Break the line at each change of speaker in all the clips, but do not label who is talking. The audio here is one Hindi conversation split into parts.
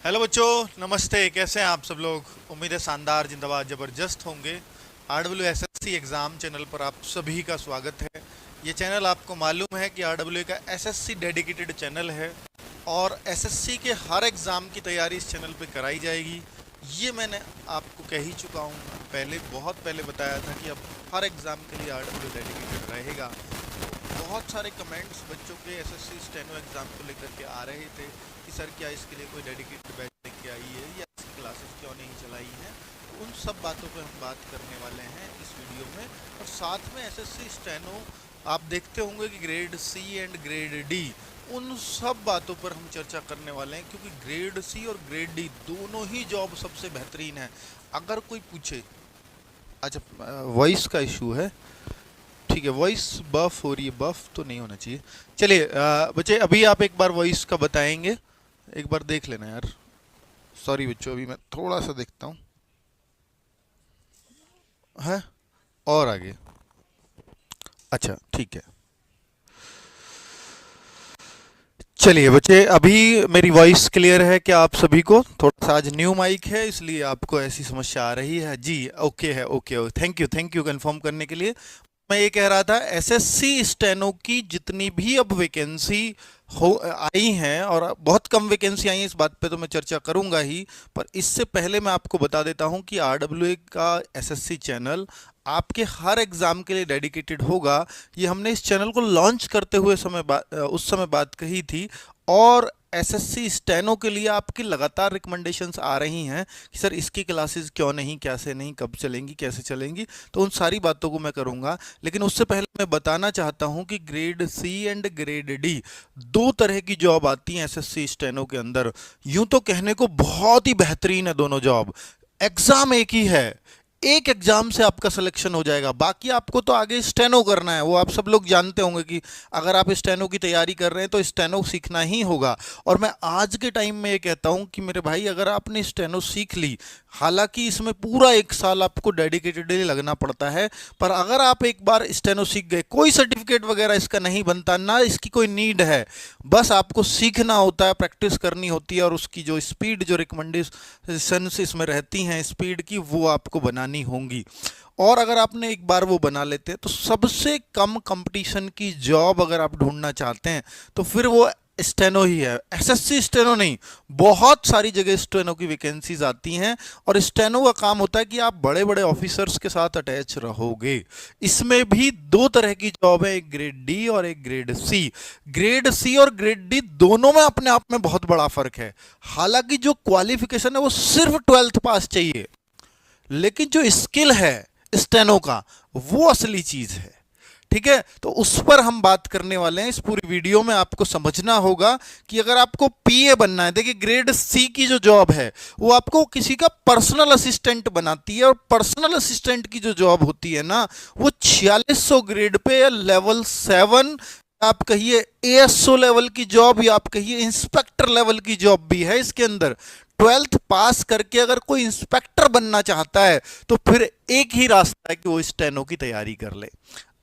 हेलो बच्चों, नमस्ते। कैसे हैं आप सब लोग? उम्मीद है शानदार, जिंदाबाद, जबरदस्त होंगे। RWSSC एग्ज़ाम चैनल पर आप सभी का स्वागत है। ये चैनल आपको मालूम है कि RW का SSC डेडिकेटेड चैनल है और SSC के हर एग्ज़ाम की तैयारी इस चैनल पे कराई जाएगी। ये मैंने आपको कह ही चुका हूँ, पहले बहुत पहले बताया था कि अब हर एग्ज़ाम के लिए RW डेडिकेटेड रहेगा। बहुत सारे कमेंट्स बच्चों के SSC स्टेनो एग्ज़ाम को लेकर के आ रहे थे कि सर क्या इसके लिए कोई डेडिकेटेड बैच लेके आई है या इसकी क्लासेस क्यों नहीं चलाई हैं। तो उन सब बातों पे हम बात करने वाले हैं इस वीडियो में। और साथ में SSC स्टेनो आप देखते होंगे कि grade C and grade D, उन सब बातों पर हम चर्चा करने वाले हैं, क्योंकि ग्रेड C और ग्रेड D दोनों ही जॉब सबसे बेहतरीन है। अगर कोई पूछे, अच्छा वॉइस का इशू है, ठीक है, वॉइस बफ हो रही है, बफ तो नहीं होना चाहिए। चलिए बच्चे, अभी आप एक बार वॉइस का बताएंगे, एक बार देख लेना यार। सॉरी बच्चों, अभी मैं थोड़ा सा देखता हूँ है, और आगे। अच्छा ठीक है। चलिए बच्चे, अभी मेरी वॉइस क्लियर है क्या आप सभी को? थोड़ा सा आज न्यू माइक है इसलिए आपको ऐसी समस्या आ रही है जी। ओके है, ओके, थैंक यू कंफर्म करने के लिए। मैं ये कह रहा था, एसएससी स्टेनो की जितनी भी अब वैकेंसी हो आई हैं, और बहुत कम वैकेंसी आई हैं, इस बात पे तो मैं चर्चा करूंगा ही, पर इससे पहले मैं आपको बता देता हूं कि आरडब्ल्यूए का एसएससी चैनल आपके हर एग्ज़ाम के लिए डेडिकेटेड होगा। ये हमने इस चैनल को लॉन्च करते हुए उस समय बात कही थी, और एसएससी स्टेनो के लिए आपकी लगातार रिकमेंडेशंस आ रही हैं कि सर इसकी क्लासेस क्यों नहीं, कैसे नहीं, कब चलेंगी, कैसे चलेंगी। तो उन सारी बातों को मैं करूंगा, लेकिन उससे पहले मैं बताना चाहता हूं कि grade C and grade D दो तरह की जॉब आती हैं एसएससी स्टेनो के अंदर। यूं तो कहने को बहुत ही बेहतरीन है दोनों जॉब, एग्जाम एक ही है, एक एग्जाम से आपका सिलेक्शन हो जाएगा, बाकी आपको तो आगे स्टेनो करना है। वो आप सब लोग जानते होंगे कि अगर आप स्टेनो की तैयारी कर रहे हैं तो स्टेनो सीखना ही होगा। और मैं आज के टाइम में ये कहता हूं कि मेरे भाई, अगर आपने स्टेनो सीख ली, हालांकि इसमें पूरा एक साल आपको डेडिकेटेडली लगना पड़ता है, पर अगर आप एक बार स्टेनो सीख गए, कोई सर्टिफिकेट वगैरह इसका नहीं बनता, ना इसकी कोई नीड है, बस आपको सीखना होता है, प्रैक्टिस करनी होती है, और उसकी जो स्पीड, जो रिकमेंडेशंस इसमें रहती हैं स्पीड की, वो आपको बनानी होंगी। और अगर आपने एक बार वो बना लेते हैं, तो सबसे कम कंपटीशन की जॉब अगर आप ढूंढना चाहते हैं तो फिर वो स्टेनो ही है, एसएससी स्टेनो नहीं। बहुत सारी जगह स्टेनो की वैकेंसीज आती हैं, और स्टेनो का काम होता है कि आप बड़े बड़े ऑफिसर्स के साथ अटैच रहोगे। इसमें भी दो तरह की जॉब है, एक ग्रेड D और एक ग्रेड C। ग्रेड C और ग्रेड D दोनों में अपने आप में बहुत बड़ा फर्क है। हालांकि जो क्वालिफिकेशन है वो सिर्फ 12th पास चाहिए, लेकिन जो स्किल है स्टेनो का, वो असली चीज है। ठीक है, तो उस पर हम बात करने वाले हैं इस पूरी वीडियो में। आपको समझना होगा कि अगर आपको पीए बनना है, देखिए ग्रेड C की जो जॉब है वो आपको किसी का पर्सनल असिस्टेंट बनाती है, और पर्सनल असिस्टेंट की जो जॉब होती है ना, वो 4600 ग्रेड पे लेवल 7, आप कहिए ASO लेवल की जॉब, या आप कहिए इंस्पेक्टर लेवल की जॉब भी है इसके अंदर। 12th पास करके अगर कोई इंस्पेक्टर बनना चाहता है तो फिर एक ही रास्ता है कि वो स्टेनो की तैयारी कर ले।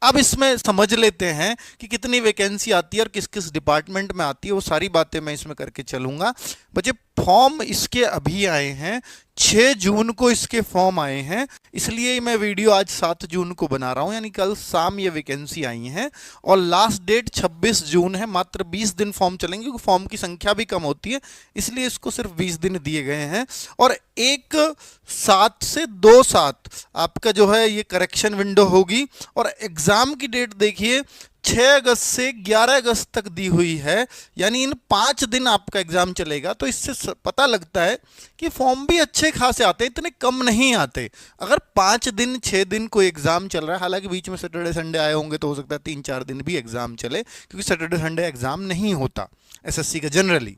अब इसमें समझ लेते हैं कि कितनी वैकेंसी आती है और किस किस डिपार्टमेंट में आती है, वो सारी बातें मैं इसमें करके चलूंगा। बच्चे, फॉर्म इसके अभी आए हैं, 6 जून को इसके फॉर्म आए हैं, इसलिए मैं वीडियो आज 7 जून को बना रहा हूं, यानी कल शाम ये वैकेंसी आई हैं, और लास्ट डेट 26 जून है। मात्र 20 दिन फॉर्म चलेंगे, क्योंकि फॉर्म की संख्या भी कम होती है, इसलिए इसको सिर्फ 20 दिन दिए गए हैं। और 1/7 से 2/7 आपका जो है ये करेक्शन विंडो होगी, और एग्जाम की डेट देखिए 6 अगस्त से 11 अगस्त तक दी हुई है, यानी इन 5 दिन आपका एग्जाम चलेगा। तो इससे पता लगता है कि फॉर्म भी अच्छे खासे आते हैं, इतने कम नहीं आते। अगर 5 दिन 6 दिन कोई एग्जाम चल रहा है, हालांकि बीच में सैटरडे संडे आए होंगे तो हो सकता है 3-4 दिन भी एग्जाम चले, क्योंकि सैटरडे संडे एग्जाम नहीं होता एसएससी का जनरली।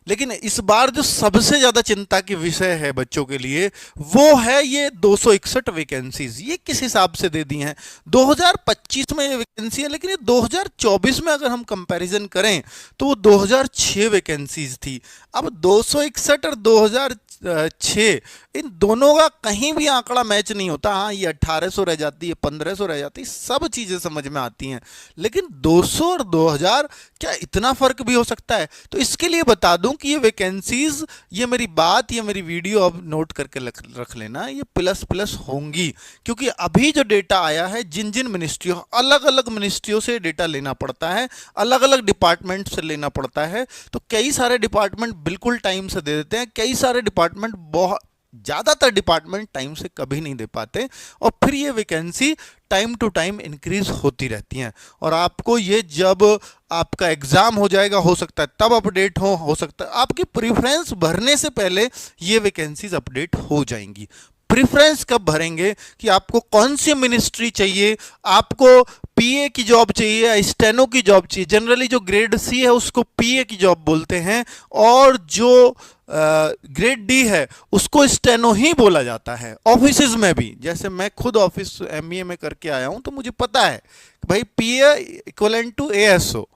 लेकिन इस बार जो सबसे ज्यादा चिंता की विषय है बच्चों के लिए, वो है ये 261 वैकेंसीज। ये किस हिसाब से दे दी हैं? 2025 में ये वैकेंसी है, लेकिन ये 2024 में अगर हम कंपैरिजन करें तो वो 2006 वैकेंसीज थी। अब 261 और 6, इन दोनों का कहीं भी आंकड़ा मैच नहीं होता। हाँ, ये 1800 रह जाती है, 1500 रह जाती है, सब चीज़ें समझ में आती हैं, लेकिन 200 और 2000 क्या इतना फर्क भी हो सकता है? तो इसके लिए बता दूं कि ये वैकेंसीज, ये मेरी बात, ये मेरी वीडियो अब नोट करके रख लेना, ये प्लस प्लस होंगी, क्योंकि अभी जो डेटा आया है, जिन जिन मिनिस्ट्रियों, अलग अलग मिनिस्ट्रियों से डेटा लेना पड़ता है, अलग अलग डिपार्टमेंट से लेना पड़ता है, तो कई सारे डिपार्टमेंट बिल्कुल टाइम से दे देते हैं, कई सारे डिपार्टमेंट, बहुत ज़्यादातर डिपार्टमेंट टाइम से कभी नहीं दे पाते, और फिर ये vacancy time to time increase होती रहती हैं। और आपको ये जब आपका एग्ज़ाम हो जाएगा, हो सकता है तब अपडेट हो सकता है आपकी प्रेफरेंस भरने से पहले ये वैकेंसीज अपडेट हो जाएंगी। प्रेफरेंस कब भरेंगे कि आपको कौन सी मिनिस्ट्री चाहिए, आपको पीए की जॉब चाहिए या स्टेनो की जॉब चाहिए। जनरली जो ग्रेड सी है उसको पीए की जॉब बोलते हैं, और जो ग्रेड डी है उसको स्टेनो ही बोला जाता है। ऑफिस में भी, जैसे मैं खुद ऑफिस एमईए में करके आया हूं, तो मुझे पता है कि भाई पीए इक्वलेंट टू एएसओ,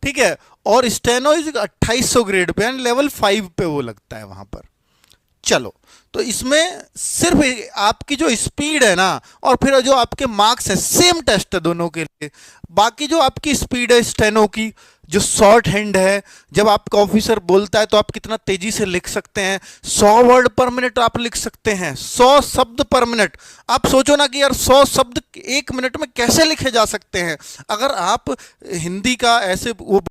ठीक है, और steno is 2800 grade pay, level 5 पे वो लगता है वहां पर। चलो, तो इसमें सिर्फ आपकी जो स्पीड है ना, और फिर जो आपके मार्क्स है, सेम टेस्ट है दोनों के लिए। बाकी जो आपकी स्पीड है स्टेनो की, जो शॉर्ट हैंड है, जब आपका ऑफिसर बोलता है तो आप कितना तेजी से लिख सकते हैं, 100 वर्ड पर मिनट आप लिख सकते हैं, 100 शब्द पर मिनट। आप सोचो ना कि यार 100 शब्द 1 मिनट में कैसे लिखे जा सकते हैं। अगर आप हिंदी का ऐसे वो